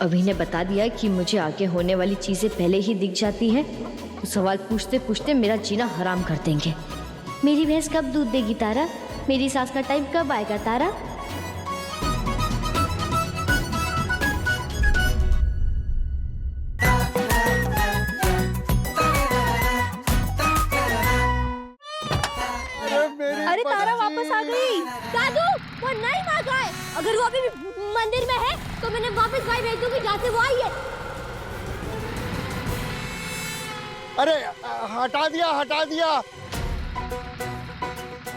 अभी ने बता दिया कि मुझे आगे होने वाली चीजें पहले ही दिख जाती हैं, तो सवाल पूछते पूछते मेरा जीना हराम कर देंगे। मेरी भैंस कब दूध देगी तारा? मेरी सास का टाइम कब आएगा तारा? अरे तारा वापस आ गई। दादू वो नहीं भाग आए। अगर वो अभी भी मंदिर में है तो मैंने वापस भाई भेज दूंगी जहाँ से वो आई है। अरे हटा दिया हटा दिया।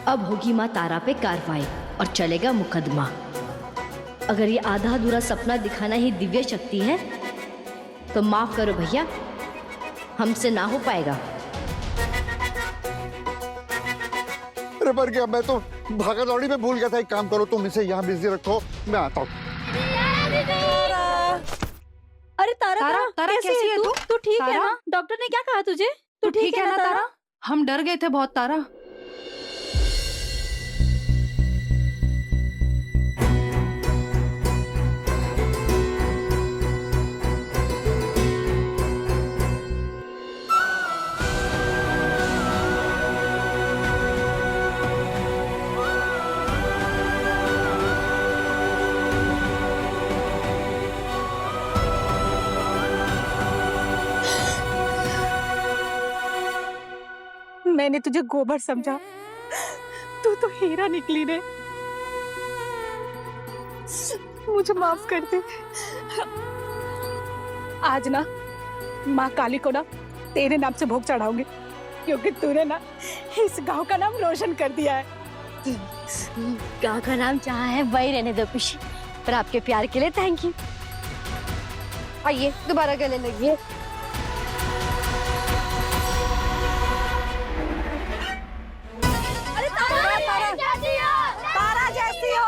अब होगी माँ तारा पे कार्रवाई और चलेगा मुकदमा। अगर ये आधा अधूरा सपना दिखाना ही दिव्य शक्ति है तो माफ करो भैया, हमसे ना हो पाएगा। अरे मर गया मैं तो, भागा दौड़ी में भूल गया था। एक काम करो तुम इसे यहाँ बिजी रखो, मैं आता हूँ। अरे तारा कैसी है तू? तू ठीक है ना? डॉक्टर ने क्या कहा तुझे? तू ठीक है ना तारा? हम डर गए थे बहुत तारा। मैंने तुझे गोबर समझा, तू तो हीरा निकली रे। मुझे माफ कर दे। आज ना माँ काली को ना तेरे नाम से भोग चढ़ाऊंगी, क्योंकि तूने ना इस गांव का नाम रोशन कर दिया है। गाँव का नाम जहाँ है वही रहने दो खुशी, पर आपके प्यार के लिए थैंक यू। आइए दोबारा गले लगिए। तारा जैसी हो।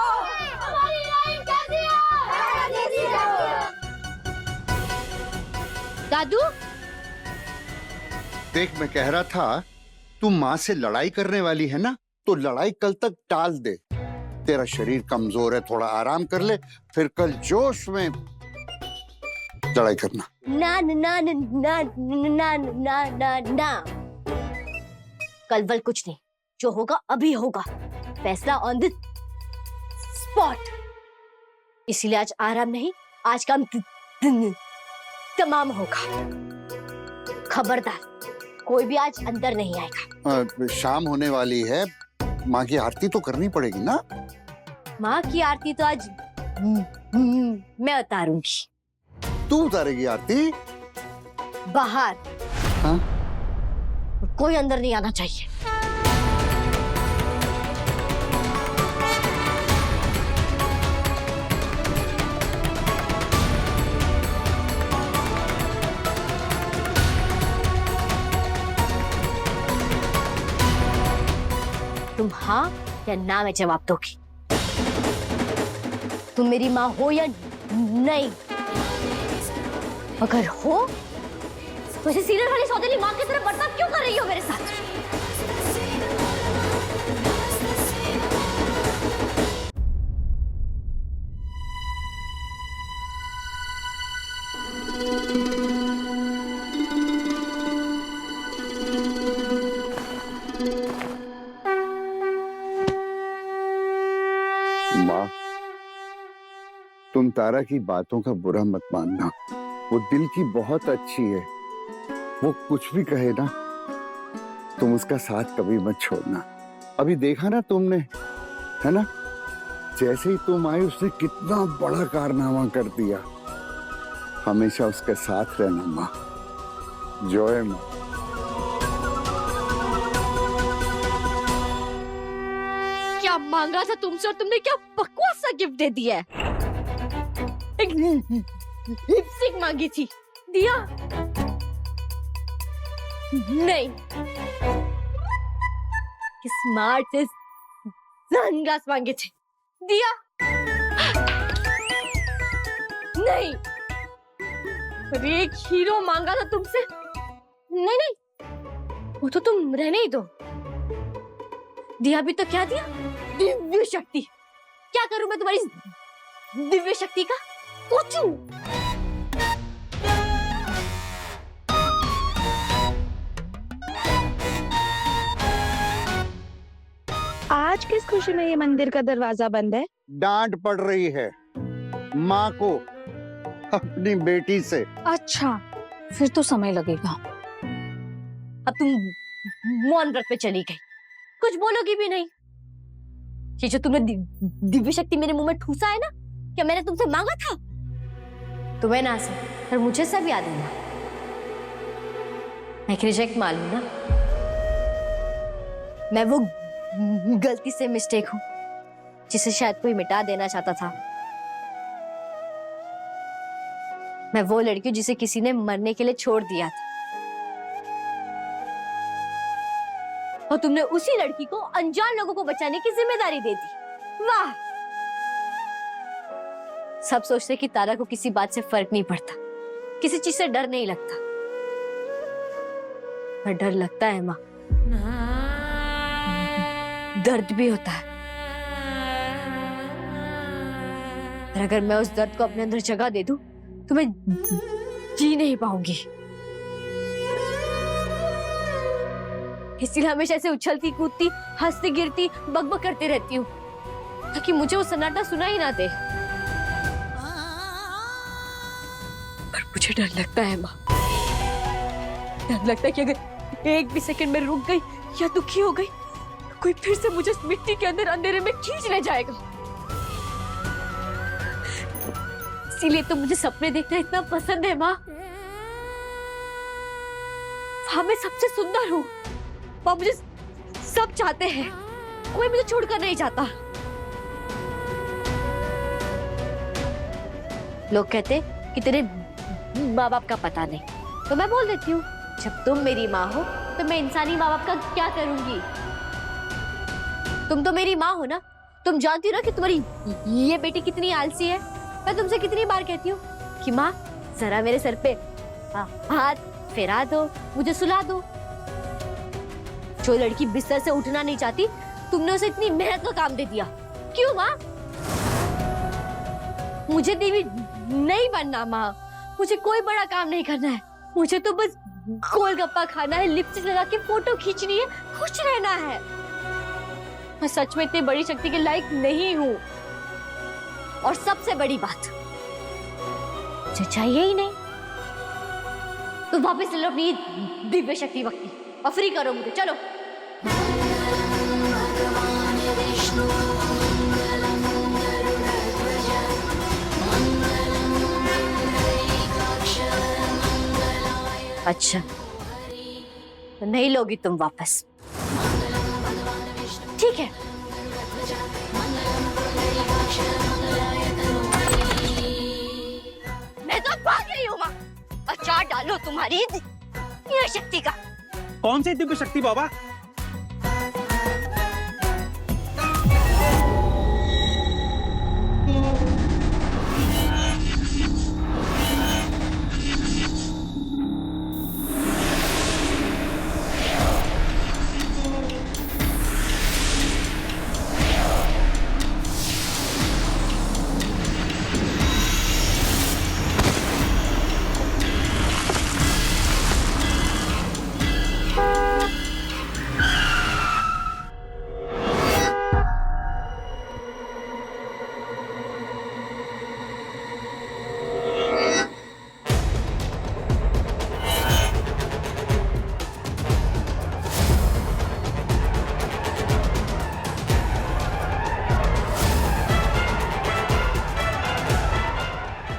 दादू देख मैं कह रहा था, तू माँ से लड़ाई करने वाली है ना, तो लड़ाई कल तक टाल दे। तेरा शरीर कमजोर है, थोड़ा आराम कर ले, फिर कल जोश में लड़ाई करना। ना ना ना ना ना ना ना ना, कल वल कुछ नहीं, जो होगा अभी होगा। फैसला ऑन द स्पॉट। इसीलिए आज आराम नहीं, आज काम तमाम होगा। खबरदार कोई भी आज अंदर नहीं आएगा। शाम होने वाली है, माँ की आरती तो करनी पड़ेगी ना। माँ की आरती तो आज मैं उतारूंगी। तू उतारेगी आरती? बाहर। हाँ? कोई अंदर नहीं आना चाहिए। तुम हाँ या ना में जवाब दोगी। तुम मेरी माँ हो या नहीं? अगर हो तो इसे सीरियल वाली सौतेली माँ की तरह बर्ताव क्यों कर रही हो मेरे साथ? माँ, तुम तारा की बातों का बुरा मत मानना, वो दिल की बहुत अच्छी है। वो कुछ भी कहे ना, तुम उसका साथ कभी मत छोड़ना। अभी देखा ना तुमने, है ना, जैसे ही तुम आई उसने कितना बड़ा कारनामा कर दिया। हमेशा उसके साथ रहना माँ। जय माँ। क्या मांगा था तुमसे और तुमने क्या बकवास सा गिफ्ट दे दिया है? एक लिपस्टिक मांगी थी, दिया नहीं। स्मार्ट से सनग्लास मांगे थे, दिया नहीं। और एक हीरो मांगा था तुमसे, नहीं नहीं वो तो तुम रहने ही दो। दिया भी तो क्या दिया? दिव्य शक्ति। क्या करूं मैं तुम्हारी दिव्य शक्ति का? पूछूं आज किस खुशी में ये मंदिर का दरवाजा बंद है? डांट पड़ रही है माँ को अपनी बेटी से। अच्छा, फिर तो समय लगेगा। अब तुम मौन व्रत पे चली गई, कुछ बोलोगी भी नहीं। ये जो तुमने दिव्य शक्ति मेरे मुंह में ठूसा है ना, क्या मैंने तुमसे मांगा था? तुम्हें ना से पर मुझे सब याद है ना। मैं एक रिजेक्ट माल हूं ना, मैं वो गलती से मिस्टेक हूं जिसे शायद कोई मिटा देना चाहता था। मैं वो लड़की हूं जिसे किसी ने मरने के लिए छोड़ दिया था, और तुमने उसी लड़की को अनजान लोगों को बचाने की जिम्मेदारी दे दी। वाह! सब सोचते कि तारा को किसी बात से फर्क नहीं पड़ता, किसी चीज से डर नहीं लगता, पर डर लगता है माँ, दर्द भी होता है। और अगर मैं उस दर्द को अपने अंदर जगह दे दूं तो मैं जी नहीं पाऊंगी। इसलिए हमेशा ऐसे उछलती कूदती, हंसती गिरती, बकबक करती रहती हूँ ताकि मुझे वो सन्नाटा सुना ही ना दे। पर मुझे डर लगता है माँ, डर लगता है कि अगर एक भी सेकंड में रुक गई या दुखी हो गई तो कोई फिर से मुझे इस मिट्टी के अंदर अंधेरे में खींच ले जाएगा। इसीलिए तो मुझे सपने देखना इतना पसंद है माँ। वहां मैं सबसे सुंदर हूँ, वहां मुझे सब चाहते हैं, कोई मुझे छोड़कर नहीं चाहता। लोग कहते कि तेरे माँ बाप का पता नहीं, तो मैं बोल देती हूँ जब तुम मेरी माँ हो तो मैं इंसानी माँ बाप का क्या करूंगी। तुम तो मेरी माँ हो ना, तुम जानती हो ना कि तुम्हारी ये बेटी कितनी आलसी है। मैं तुमसे कितनी बार कहती हूँ कि माँ जरा मेरे सर पे हाथ फेरा दो, मुझे सुला दो। जो लड़की बिस्तर से उठना नहीं चाहती, तुमने उसे इतनी मेहनत का काम दे दिया। क्यों माँ? मुझे देवी नहीं बनना माँ, मुझे कोई बड़ा काम नहीं करना है, मुझे तो बस गोलगप्पा खाना है, लिपस्टिक लगा के फोटो खींचनी है, खुश रहना है। मैं सच में इतनी बड़ी शक्ति के लायक नहीं हूँ। और सबसे बड़ी बात, मुझे चाहिए ही नहीं। तो वापस ले लो अपनी दिव्य शक्ति वक्ति और फ्री करो मुझे, चलो। अच्छा, तो नहीं लोगी तुम वापस, ठीक है। मैं तो भाग रही हूँ माँ, अचार डालो तुम्हारी दिव्य शक्ति का। कौन सी दिव्य शक्ति बाबा?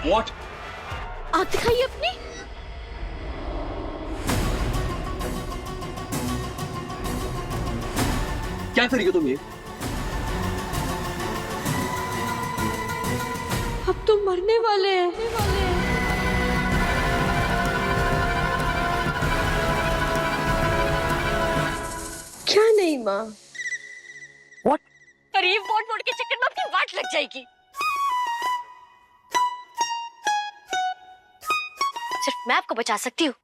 What? आँख दिखाइए अपनी। क्या करेगी तुम ये? अब तो मरने वाले हैं। क्या नहीं माँ? What? पर ये वोट के चक्कर में अपनी वाट लग जाएगी। सिर्फ मैं आपको बचा सकती हूँ,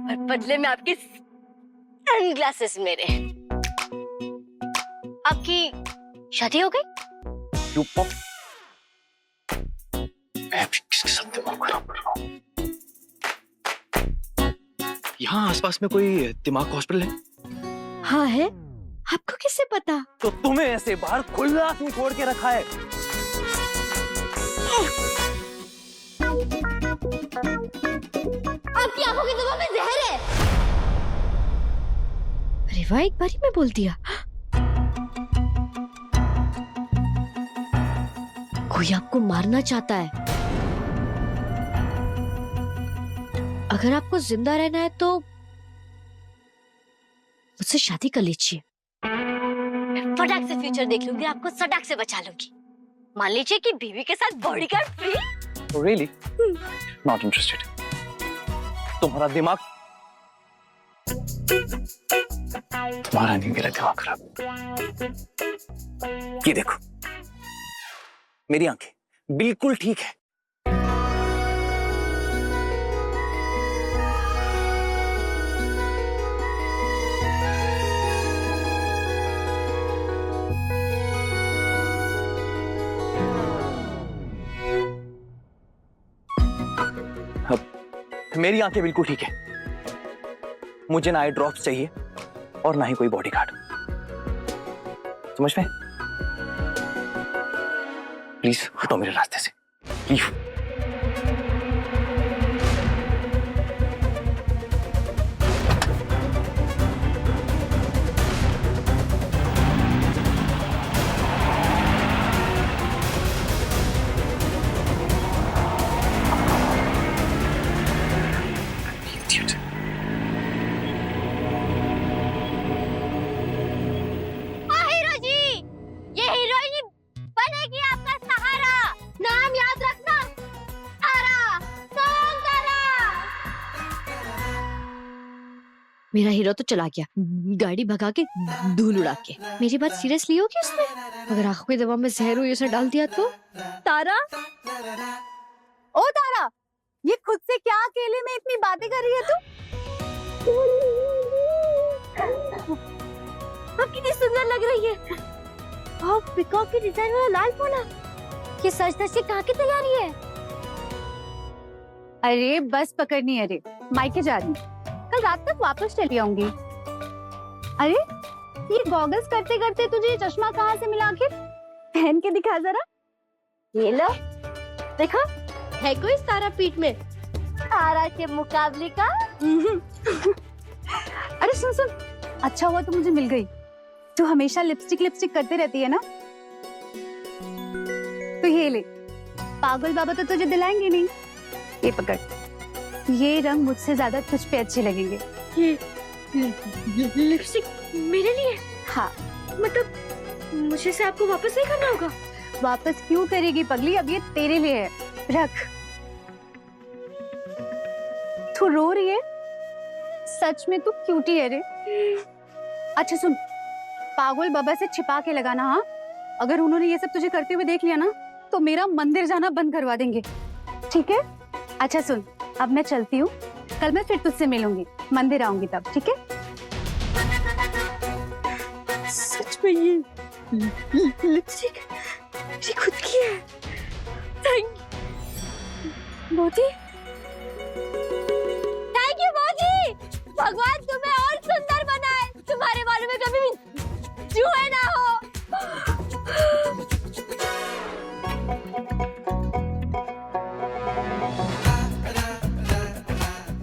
और बदले में आपके सनग्लासेस मेरे। आपकी शादी हो गई? चुप हो। मैं भी किसके साथ दिमाग खराब कर रहा हूँ? यहाँ आसपास में कोई दिमाग हॉस्पिटल है? हाँ है, आपको किससे पता? तो तुम्हें ऐसे बाहर खुला क्यों छोड़ के रखा है? आपकी आंखों की दवा में जहर है। अरे वाह, एक बारी में बोल दिया। कोई आपको मारना चाहता है। अगर आपको जिंदा रहना है तो मुझसे शादी कर लीजिए। फटाक से फ्यूचर देख लूंगी, आपको सटाक से बचा लूंगी। मान लीजिए कि बीवी के साथ bodyguard free. Really? Not interested. तुम्हारा दिमाग, तुम्हारा नहीं, मेरा दिमाग खराब। ये देखो, मेरी आंखें बिल्कुल ठीक है। मेरी आंखें बिल्कुल ठीक है। मुझे ना आई ड्रॉप्स चाहिए और ना ही कोई बॉडीगार्ड। समझ में? प्लीज हटो मेरे रास्ते से, प्लीज। हीरो जी, ये हीरोइन बनेगी आपका सहारा। नाम याद रखना, तारा, सोन तारा। मेरा हीरो तो चला गया, गाड़ी भगा के, धूल उड़ा के। मेरी बात सीरियस ली होगी उसने? अगर आंखों की दवा में जहर हुई उसे डाल दिया तो? तारा, ओ तारा, ये खुद से क्या अकेले में इतनी बातें कर रही है तू? आप कितनी सुंदर लग रही है। आप पिकॉक के डिजाइन वाला लाल पोला, ये सच धज के कहाँ की तैयारी है? अरे बस पकड़नी है रे, मायके जा रही, कल रात तक वापस चली आऊंगी। अरे ये गॉगल्स करते करते तुझे ये चश्मा कहाँ से मिला? आखिर पहन के दिखा जरा। ये लो, देखो है कोई तारा पीठ में तारा के मुकाबले का? अरे सुन सुन, अच्छा हुआ तो मुझे मिल गई। तू हमेशा लिपस्टिक लिपस्टिक करते रहती है ना, तो ये ले, पागल बाबा तो तुझे दिलाएंगे नहीं। ये पकड़, ये रंग मुझसे ज्यादा तुझ पे अच्छे लगेंगे। ये लिपस्टिक मेरे लिए? हाँ, मतलब मुझे से आपको वापस नहीं करना होगा? वापस क्यों करेगी पगली, अब ये तेरे लिए है, रख। तू रो रही है? सच में तू क्यूटी है रे। अच्छा सुन, पागल बाबा से छिपा के लगाना। हाँ, अगर उन्होंने ये सब तुझे करते हुए देख लिया ना तो मेरा मंदिर जाना बंद करवा देंगे, ठीक है? अच्छा सुन, अब मैं चलती हूँ, कल मैं फिर तुझसे मिलूंगी, मंदिर आऊंगी तब, ठीक है? सच में ये लिपस्टिक मेरी खुद की है। Thank you Modi, thank you Modi. भगवान तुम्हें और सुंदर बनाए, तुम्हारे बालों में कभी भी चूहे ना हो।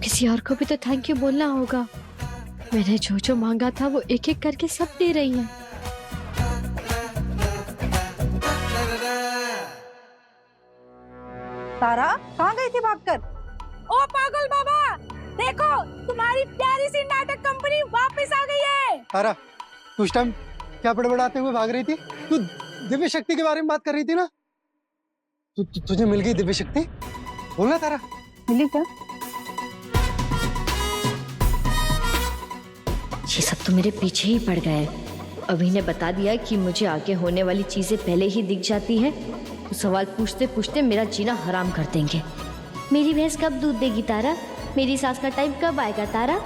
किसी और को भी तो थैंक यू बोलना होगा। मैंने जो जो मांगा था वो एक एक करके सब दे रही हैं। तारा कहाँ गई थी भागकर? ओ पागल बाबा, देखो तुम्हारी प्यारी सी नाटक कंपनी वापस आ गई है। तारा, तू उस टाइम क्या बड़बड़ाते हुए भाग रही थी? तू दिव्य शक्ति के बारे में बात कर रही थी ना? तुझे मिल गई दिव्य शक्ति? बोलना तारा। मिली क्या? ये सब तो मेरे पीछे ही पड़ गए। अभी ने बता दिया कि मुझे आगे होने वाली चीजें पहले ही दिख जाती हैं, तो सवाल पूछते पूछते मेरा जीना हराम कर देंगे। मेरी भैंस कब दूध देगी तारा? मेरी सास का टाइम कब आएगा तारा?